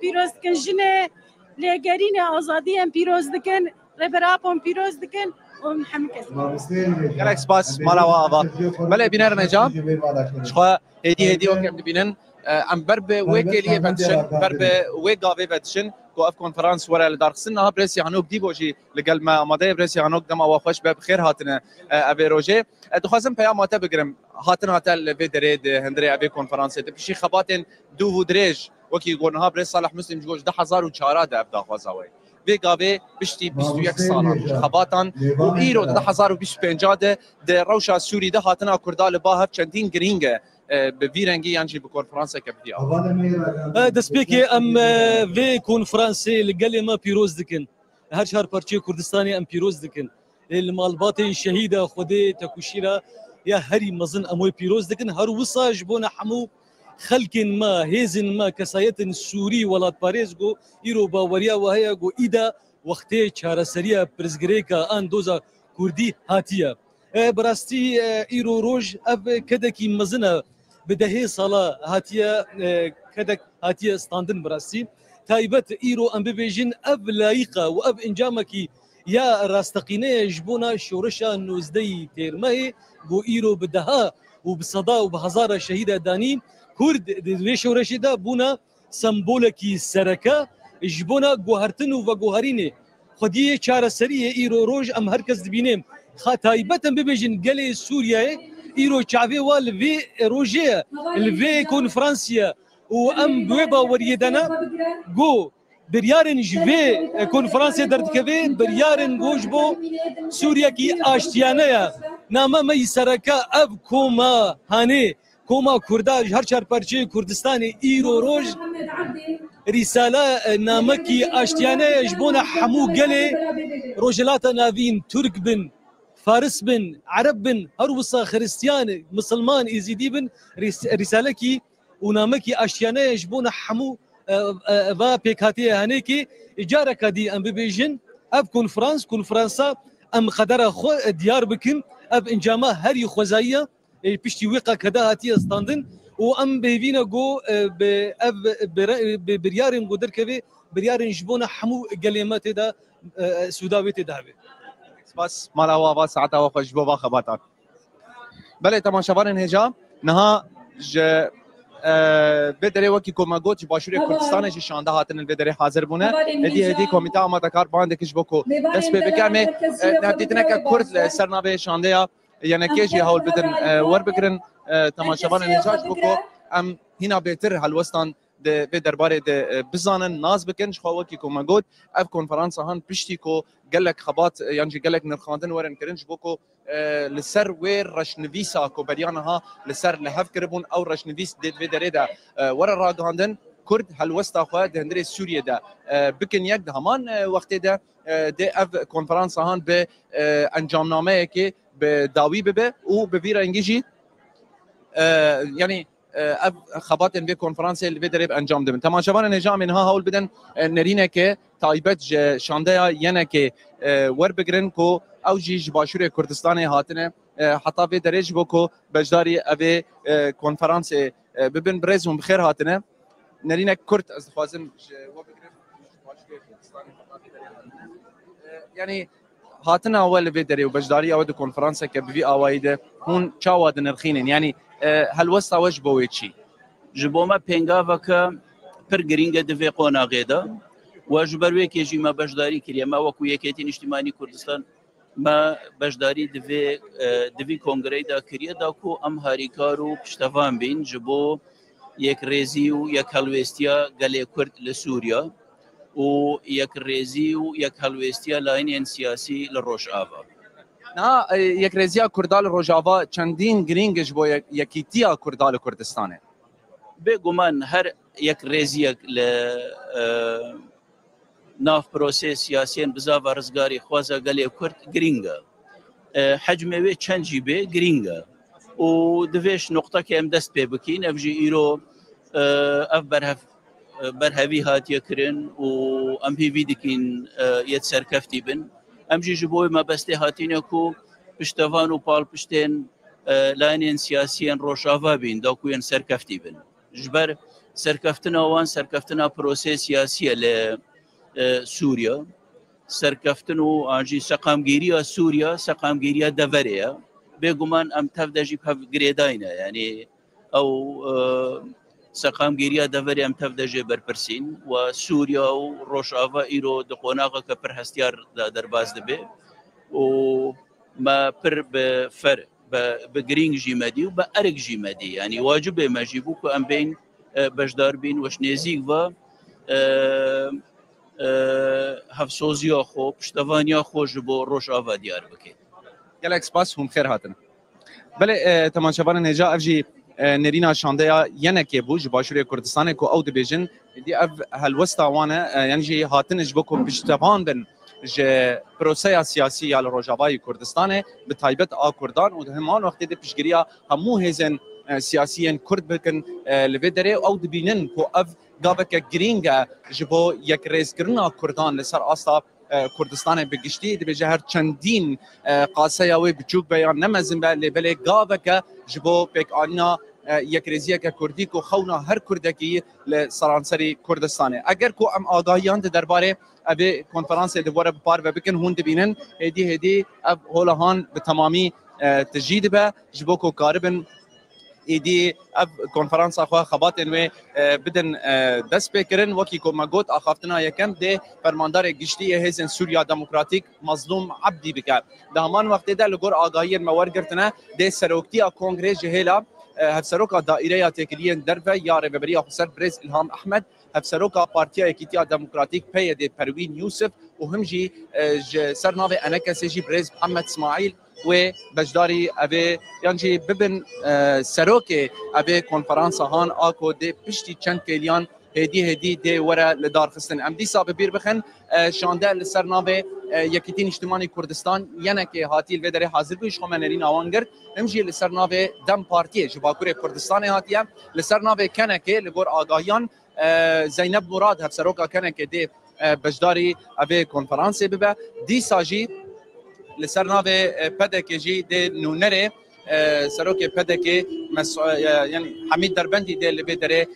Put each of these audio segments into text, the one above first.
پیروز کن جنه لگرین آزادی هم پیروز دکن ربراب هم پیروز دکن و همه کسی گلک سپاس مالا و آوا بله بینر نجا شخوا هدی وکم بینن ام بر به وکیلیه بدشن بر به وگاوی بدشن کو اف کنفرانس ورا لدارخسن ها بريسي هانوك دي بوجي لقل ما ماده بريسي هانوك دم او خوش بخير هاتنا ابي روجي دخوازم بيا ماته بگرم هاتنا هاتل في دريد هندري ابي کنفرانس بشي خباتن دو ودريج وكي قولناها بريس صالح مسلم جوج 10004 ده ابدا خوازاوي في قابي بشتي 21 سال خباتن و ايرو 10025 ده روشا سوري ده هاتنا كردال باهف چندين گرينگه به ویرنگی یعنی به کنفرانس کبدی دسپیکی ام وی کنفرانس لگلی ما پیروز دکن هر شهر پرچه کردستانی ام پیروز دکن المالبات شهیده خوده تکوشیرا یا هری مزن اموی پیروز دکن هر وصاج بونا حمو خلق ما هیزن ما کسایت سوری ولات پاریز گو ایرو باوریا و هیا گو ایدا وقتی چارەسەریە پرزگریکا آن دوزا کردی هاتیه براستی ایرو روج اف کدکی مزنه بدهی سالا هاتیه کدک هاتیه استاندن براستی تایبت ایرو ام ببیجن اف لایقه و اف انجامکی یا راستقینه جبونا شورشا نوزدی تیرمه گو ایرو بدها و بصدا و بهزار شهیده دانی کرد دوی شورشی دا بونا سمبولکی سرکه جبونا گوهرتن و گوهرینه خودی چارەسەریە ایرو روج ام هرکس دبینیم تایبت ام ببیجن گلی سوریه ایرو چاوی و لوی روجه لوی کنفرانسیه و ام بویبا وریدنا گو بریارن جوی کنفرانسیه دردکوی بریارن گوش بو سوریه کی آشتیانه نامه می سرکا اف کوما هانه کوما کرداج هر چار پرچه کردستان ایرو روج رساله نامه کی آشتیانه جبونا حمو گله روجلات ناوین ترک بن فارس بن عرب بن هر وصا خريستيان مسلمان يزيدي بن رساله كي ونامه كي اشيانه يجبون حمو با بيكاتي هنيكي اجاره كدي ام بيجن اب كونفرنسا ام قدر خو ديار بكن اب انجاما هر خوزايه بيشتي ويقا كدا هاتي استاندن وام بيفينا جو بريارن قدر كبي بريارن جبون حمو كلمات دا سوداوي تدابي بس مالا و ساعتها و خوش بو خباتان بله تماشاوان هجا نها ج بدره وکی کوماگوت باشوری کردستان ج شانده هاتن البدره حاضر بونه هدی کمیته آمادهکار باند کش بکو دست به بکمه نبدیتنه که کرد سرنابه شانده یا یعنی کیجی هول بدن ور بگرن تماشاوان هجا بکو ام هینا بهتر هلوستان به درباره بزانن ناز بکن شخوا کی کوماگوت اف کنفرانس هان پشتی کو گلک خبات یعنی گلک نرخاندن ورن کرنج بوکو لسر وير رشنويسا کو بریانها لسر لهف کربون او رشنويس دید و دريدا ور راگاندن کرد هلوستا خو دندری سوریه ده بکن یک همان وقت ده اف کنفرانس هان به انجامنامه کی به داوی به او به ویر انگیجی یعنی اب خبات ان به کنفرانس اللي بدرب انجام دبن تماشاوان نجام منها هول بدن نرينا كه تايبت شانديا ينا كه ور بگرن کو او جيج باشور كردستان هاتنه حتى به درج بوكو بجداري ابي کنفرانس ببن برزم بخير هاتنه نرينا كرد از خوازم و بگرن باشور كردستان يعني هاتنا اول بدري وبجداري او کنفرانس كه بي اوايده هون چاواد نرخين يعني هل وسط وش بويتشي جبوما بينغافا پر گرینگ دوی قوناغیدا و جبروی که جی ما بجداری کریه ما وکو یکیتین اجتماعی کردستان ما بجداری دوی کنگره دا کریه دا کو ام هاریکارو پشتوان بین جبو یک ریزی و یک هلوستیا گلی کرد لسوریا و یک ریزی و یک هلوستیا لاین سیاسی لروش آوا نا یک رزیا کردال روجاوا چندین گرینگش بو یکیتیا کردال کردستانه بگمان هر یک رزیا ل ناف پروسه سیاسی بزاف رزگاری خوازا گلی کرد گرینگا حجمه و چند جیبه گرینگا و دویش نقطه که ام دست پی بکین افجی ایرو اف برهوی هاتیه کرن و ام هیوی دکین یت سرکفتی بن ام جی جبوی ما بسته هاتینه کو پشتوان و پال پشتین لاینین سیاسیین روشاوا بین دا کوین سرکفتی بن جبر سەرکەفتنە ئەوان سەرکەفتنە پرۆسێ سیاسیە لە سووریا سەرکەفتن و ئاژی سەقامگیریە سووریا سەقامگیریە دەڤەرەیە بێگومان ئەم تەف دەژی پەف گرێداینە یعنی ئەو سەقامگیریە دەڤەرێ ئەم تەف دەژێ بەرپرسین و سووریا و ڕۆژاڤە ئیرۆ دقۆناغە کە پڕ هەستیار دەرباز دەبێ و ما پڕ بە فەر بە گرنگ ژیمەدی و بە ئەرک ژیمەدی ینی واجبێ مەژی بوو کە ئەم بین بەشدار بین وەش نێزیک بە هەفسۆزییا خۆ پشتەوانیا خۆش بۆ ڕۆژاڤە دیار بکەیت gelek spas hûn xêr hatin. Belê temaşevanên hêja ev jî nêrîna şandeya yenekê bû ji Başûrê Kurdistanê ku ew dibêjin dî ev helwesta wan e yani jî hatin ji bo ku piştevan bin ji proseya siyasî ya li Rojavayê Kurdistanê bi taybet a Kurdan û di heman wextê de piştgiriya hemû hêzên siyasiyên Kurd bikin li vê derê ew dibînin ku ev gaveke girîng e ji bo yekrêzkirina Kurdan li ser asta Kurdistanê bi giştî dibêje her çendîn qaseya wê biçûk be yan nemezin be lê belê gaveke ji bo pêkanîna yekrêziyeke Kurdî ku xewna her Kurdekî li seranserî Kurdistanê. Eger ku em agahiyan di derbarê evê konferansê di were bi parve bikin hûn dibînin hêdî hêdî ev holahan bi temamî tijî dibe ji bo ku karibin êdî ev konferansa xwe xebatên wê bidin dest pêkirin wekî ku me got axaftina yekem dê fermandarê giştî yê hêzên Sûriya Demokratîk Mazlûm Ebdî bike. Di heman wextê de li gor agahiyên me wergirtine dê seroktiya kongrê ji hêla hevseroka daîreya têkiliyên derve ya Rêveberiya Xweser Birêz İlham Ehmed hevseroka Partiya Yekîtiya Demokratîk PYD Perwîn Yusuf û him jî ji ser navê enekesê jî Birêz Mihemed İsmaîl wê beşdarî evê yan jî bibin serokê evê konferansa han a ku dê piştî çend pêliyan hêdî hêdî dê were li darxistin. Em dîsa bi bîr bixin şande li ser navê Yekîtî Niştimanî Kurdistan yenekê hatî li vê derê hazir bû ji xwe me nêrîna wan girt him jî li ser navê Dem Partiyê ji Bakurê Kurdistanê hatiye li ser navê Kenekê li gor agahiyan Zeynep Murad hevseroka Kenekê dê beşdarî evê konferansê bibe dîsa jî li ser navê pedekê jî dê nûnerê serokê pedekê yani Hemîd Derbendî dê li vê derê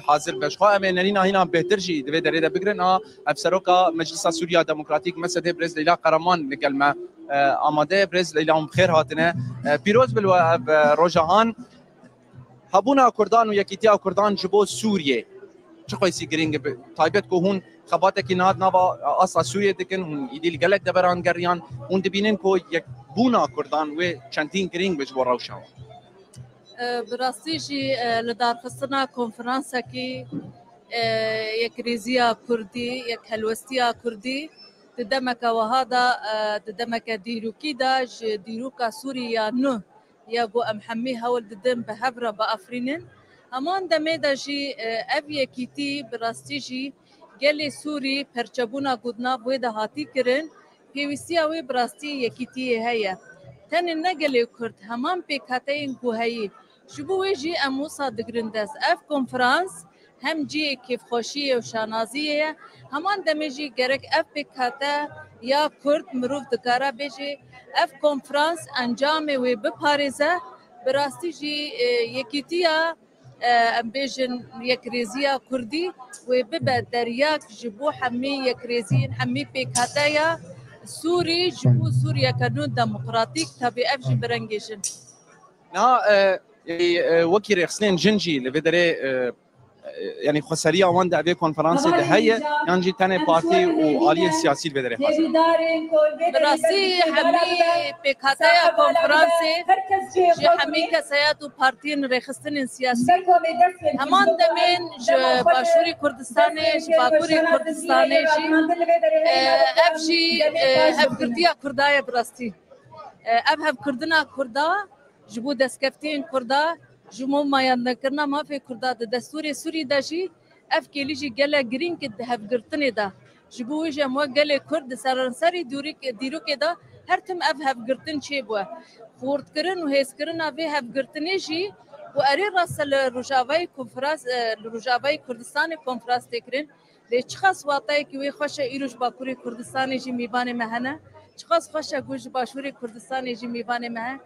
hazir be xwe em ê nêrîna hîna bêhtir jî di vê derê de bigirin a ev seroka Meclisa Sûriya Demokratîk Mesedê Birêz Leyla Qaraman li gel me amade Birêz Leyla hûn bi xêr hatine pîroz bil ev rojahan hebûna Kurdan û yekîtiya Kurdan ji bo Sûriyê çi xwesî giring e taybet ku hûn xebatekî nihat nava asla Sûriyê dikin hûn îdî li gelek de beran geriyan hûn dibînin ku yekbûna Kurdan wê çendîn giring be ji bo rewşa wan. Bi rastî jî li darxistina konferansekî yekrêziya Kurdî yek helwestiya Kurdî di demeke wiha da di demeke dîrokî da ji dîroka Sûriya nû ya got em hemî hewl didin bi hev re biafrînin heman demê de jî ev yekîtî bi rastî jî gelê Sûrî perçebûna gotnav wê de hatî kirin pêwîstiya wê bi rastî yekîtiyê heye tenê ne gelê Kurd heman pêkhateyên ku heyî ji bo wê jî em wisa digirin dest ev konferans hem ciyê kêfxweşiyê û şanaziyê ye heman demê jî gerek ev pêkhate ya Kurd mirov dikare bêje ev konferans encamê wê biparêze bi rastî jî yekîtiya em bêjin yekrêziya Kurdî wê bibe deryak ji bo hemî yekrêziyên hemî pêkhateya Sûrî ji bo Sûriyeke nû demokratîk tabi ev jî birengêjin. Niha wekî rêxistinên jin jî li vê derê yani xweseriya wan de evê konferansê de heye yan jî tenê partî û aliyên siyasî li vê derê hazir. Bi rastî hemî pêkhateya konferansê ji hemî kesayat û partiyên rêxistinên siyasî heman demên ji Başûrê Kurdistanê ji Bakurê Kurdistanê jî ev jî hevgirtiya Kurda ye bi rastî ev hevkirdina Kurda ji bo destkeftiyên Kurda ji bo mayandekirina mafê Kurda di destûrê Sûrî de jî ev kêlî jî gelek girîng di hevgirtinê de ji bo wê jî em wek gelê Kurd di seranserî dîrokê de her tim ev hevgirtin çêbûye xortkirin û hêzkirina vê hevgirtinê jî û erê rast li Rojavayê konferans li Rojavayê Kurdistanê konferans têkirin lê çi xas watayekî wê xweş e îro ji Bakurê Kurdistanê jî mêvanê me hene çi xas xweş e ku ji Başûrê Kurdistanê jî mêvanê me hene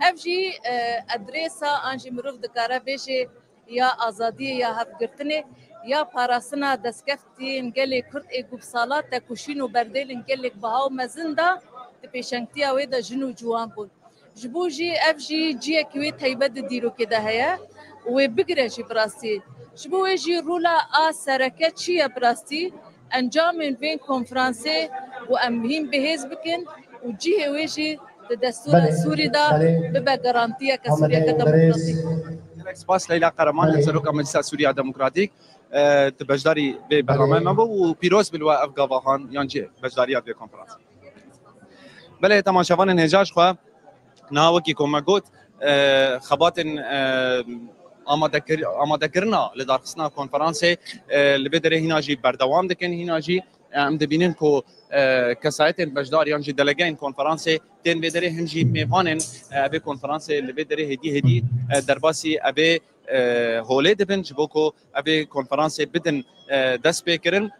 ev jî adrêsa an jî mirov dikare bêje یا آزادی یا هفگرتنه یا پاراسنا دستکفتین گلی کرد ایگوب سالات تکوشین و بردیلین گلی بها و مزنده تپیشنگتی اوی دا جنو جوان بود جبو جی اف جی جی اکوی تایبد دیرو که ده هیا و بگره جی براستی جبو جی رولا سرکه چیه براستی انجام این کنفرانسه و امهیم بهز بکن و جیه ویجی دستور سوری دا ببه گارانتیه که سوریه که دموکراتیک سپاس لیلا قرمان سروک مجلس سوریا دموکراتیک بجداری به برنامه ما و پیروز بلوا افغان یانجی بجداریات به کنفرانس بله تماشاوان نهجاش خو ناوکی کومگوت خبات آماده کرنا لدارخصنا کنفرانس لبدره هیناجی بردوام دکن هیناجی ام دبینن کو کسایت بجدار یانجی دلگین کنفرانس تن بدره همجی میوانن به کنفرانس لبدره هدی درباسی ابه هوله دبن جبوکو ابه کنفرانس بدن دست بکرن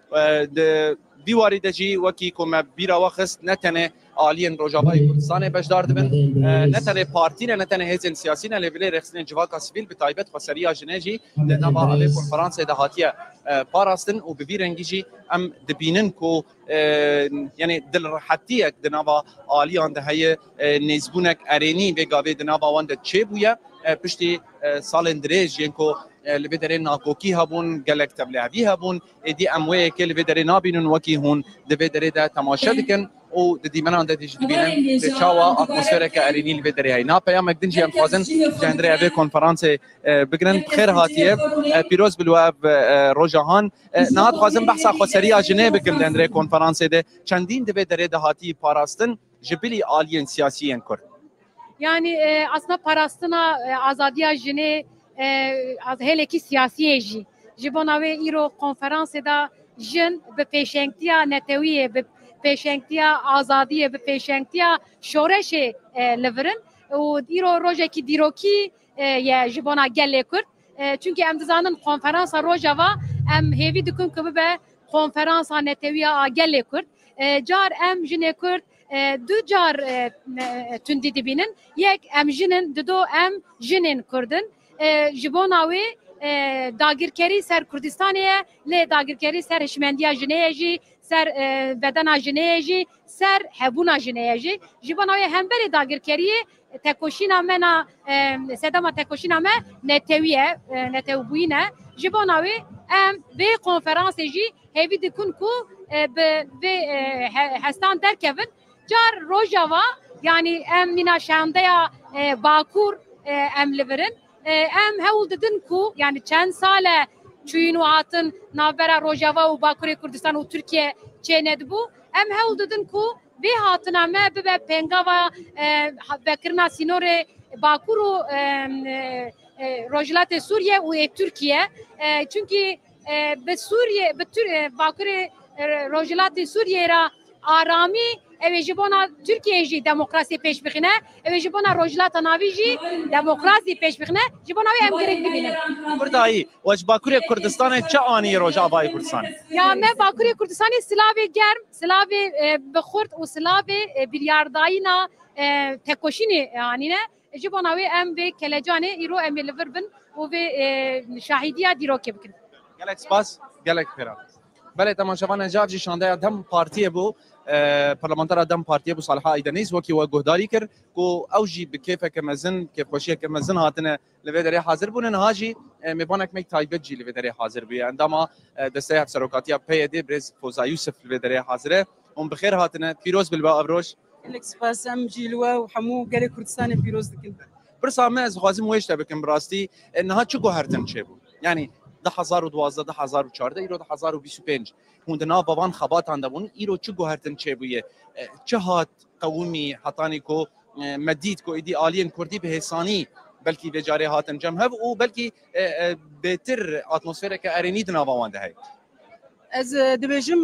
دیواری دجی وکی کوم بیرا وخست نتنه عالین روجاوای کردستان بجدار دبن نتنه پارتی نتنه حزب سیاسی نه لول رخصن جواکا سیویل بتایبت خسریا جنجی لنوا ابه کنفرانس دهاتیه پاراستن و ببیرنگیجی ام دبینن کو یعنی دل راحتیک دنوا عالیان دهه نزبونک ارینی به گاوی دنوا وند چه بویا پشتی سال درێژ یەنکۆ li vê derê nakokî hebûn gelek tevlihevî hebûn êdî em wê yekê li vê derê nabînin wekî hûn di vê derê de temaşe dikin û di dîmenan de jî dibînin lê çawa atmosfereke erênî li vê derê heye napeyamek din jî em dixwazin ji hindirê evê konferansê bigirin xêr hatiye pîroz bilwe ev rojahan niha dixwazim behsa xweseriya jinê bikim di hindirê konferansê de çendîn di vê derê de hatî parastin ji bilî aliyên siyasiyên Kurd. Yani aslında parastina azadiya jine heleki siyasiye jî ji bo navê îro konferansê da jin bi pêşengtiya netewiyê bi pêşengtiya azadiyê bi pêşengtiya şoreşê li virin û îro rojekî dîrokî ye ji bona gelê Kurd çünkü em dizanin konferansa rojava em hêvî dikin ku bibe konferansa netewiya gelê Kurd car em jinê Kurd du car tundî dibînin yek em jinin dido em jinên Kurdin ji bo navê dagirkerî ser Kurdistanê ye lê dagirkerî ser hişmendiya jinê ye jî ser bedena jinê ye jî ser hebûna jinê ye jî ji bo navê hemberê dagirkeriyê tekoşîna me na sedema tekoşîna me netewî ye netewbûyî ne ji bo navê em vê konferansê jî hêvî dikin ku bi vê hestan derkevin car rojava yani em mîna şandeya Bakur em li virin em hewl didin ku yani çend sale çûyîn û hatin navbera Rojava û Bakurê Kurdistan û Tirkiye çêne dibû em hewl didin ku vê hatina me bibe pengava vekirina sînorê Bakur û Rojhilatê Sûriye û Tirkiye çünkü bi Sûriye bi Bakurê Rojhilatê Sûriye ra aramî ev ji bona Türkiye jî demokrasî pêş bixîne ev ji bona Rojhilata navî jî demokrasî pêş bixîne ji bona wê em girêk dibînin. Kurdayî ve ji Bakurê Kurdistanê çi anî Rojavayê Kurdistanê? Ya me Bakurê Kurdistanê silavê germ, silavê bi xurt û silavê biryardayîna tekoşînê anîne ji bona wê em vê kelecanê îro em ê li vir bin û vê şahîdiya dîrokê bikin. Gelek spas, gelek pêra. Belê temaşevan ecav jî şandeya dem partiyê bû parlamentera dem partiyê bû Saliha Aydeniz wekî we guhdarî kir ku ew jî bi kêfeke mezin kêfxweşiyeke mezin hatine li vê derê hazir bûne niha jî mêvanek mek taybet jî li vê derê hazir bûye endama desteya hevserokatiya PYD Brêz Foza Yusuf li vê derê hazir e hûn bi xêr hatine pîroz bilbe ev roj gelek spas em jî li we û hemû gelê Kurdistanê pîroz dikin. Pirsa me ez dixwazim wê ji te bikim bi rastî niha çi guhertin çêbû yani 2012 2014 îro 2025 hûn di nava van xebatan de bûn îro çi guhertin çêbûye çi hat qewimî hetanî ku me dît ku êdî aliyên Kurdî bi hêsanî belkî vê carê hatin cem hev û belkî bêtir atmosfereke erênî di nava wan de heye. Ez dibêjim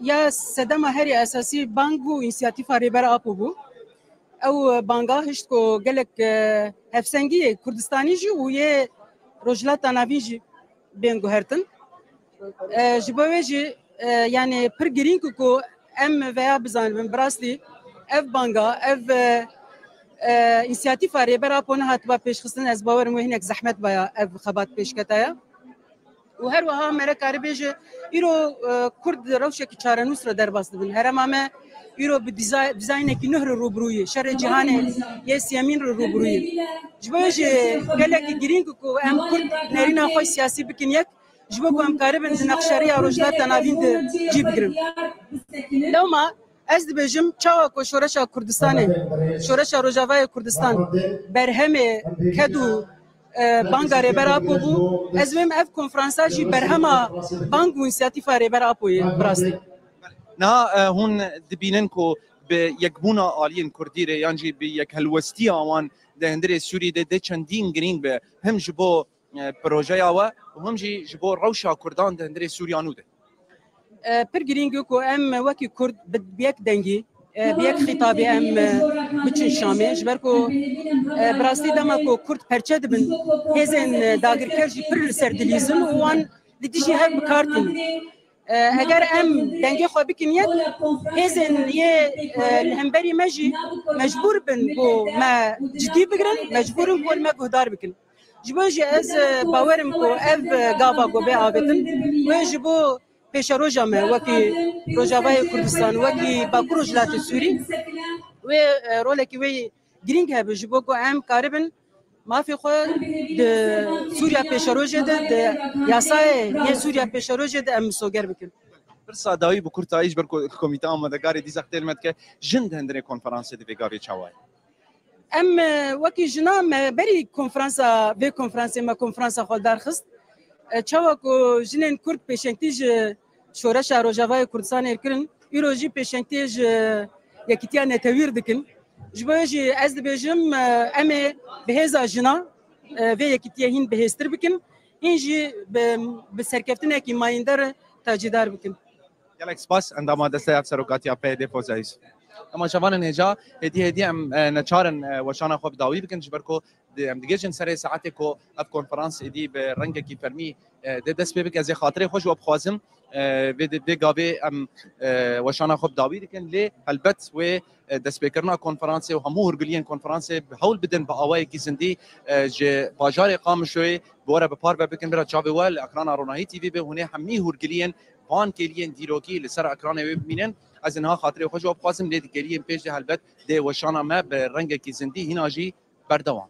ya sedema herî esasî bang bû înisiyatîfa rêbera Apo bû ew banga hişt ku gelek hevsengiyê Kurdistanî jî û yê Rojhilata navî jî bên guhertin ji bo wê jî yani pir girîng ku em veya bizanin bi rastî ev banga ev انسیاتیف ریبر اپون هاتبا پیشخستن از باورم و هنک زحمت بایا اف خبات پیشکتایا و هر وها مرا کاری بیجه ایرو کرد روشه که چارنوس را در باست بین هر مامه ایرو به دیزاین کی نهر روبروی شر جهان یه سیامین رو روبروی جبهش گله کی گرینگ کو ام کرد نرینا خوش سیاسی بکن یک جبه کو ام کاری بند نقشری روجدات تنابین جیب گرم لو ما از دبیجم چاوا کو شورش کردستان شورش روجاوای کردستان برهمه کدو بانگا ریبر آپو بو از ویم اف کنفرانسا جی برهما بانگ و انسیاتیفا ریبر آپوی براستی نه هون دبینن کو به یک بونا عالیین کردی ره یعنی به یک هلوستی آوان ده هندری سوری ده چندین گرینگ به هم جبو پروژه آوا و هم جبو روشا کردان ده هندری سوریانو ده پر گرینگو کو ام وکی کرد بیک دنگی بیک خطابی ام بچن شامه جبر کو براستی دما کو کرد پرچه دبن هزن داگرکر جی پر سردلیزم وان لیدیجی هر بکارتن اگر ام دنگی خو بکنیت هزن یه همبری مجی مجبور بن بو ما جدی بگرن مجبورم بو ما گهدار بکن جبوجی از باورم کو اف گابا گو به آبتن و جبو پیش روزا ما وکی روزاوای کردستان وکی باکو روزلات سوری و رولکی وی گرینگ هب جبو کو ام کاربن ما في خو د سوريا پیشروجه د یاسای یه سوریا پیشروجه د ام سوگر بکن برسا داوی بو کورتایج بر کمیته آمادگاری دی زختل مت که جند هندره کنفرانس دی وگاری چاوای ام وکی جنام بری کنفرانسا به کنفرانس ما کنفرانسا خو درخست چاوا کو جنن کورد پیشنتیج شورش روجاوای کردستان کرن ایروجی پیشنتیج یکیتیا نتویر دکن جبهجی از دبیجم امه بهزا جنا و یکیتیا هین بهستر بکن اینجی به سرکفتن کی مایندر تاجیدار بکن گلک سپاس اندام دسته افسروکاتیا پی فوزایس اما شوان نهجا هدی ام نچارن وشانا خوب داوی بکن جبرکو ام دیگه جن سر ساعت کو اف کنفرانس دی به رنگ کی فرمی د دست بک از خاطر خوش و بخوازم به گاوی ام وشانا خوب داوی دکن لی البت و دست بکرنا کنفرانس و همو هرگلین کنفرانس حول بدن با اوای کی زندی ج باجار قام شوی بوره به پار بکن برا چاوی ول اکران رونایی تی وی به هونه همی هرگلین وان کلین دیروکی لسر اکران وی بینن از اینها خاطر خوش و بخوازم لی دیگری پیش البت دی وشانا ما به رنگ کی زندی هناجی بردوام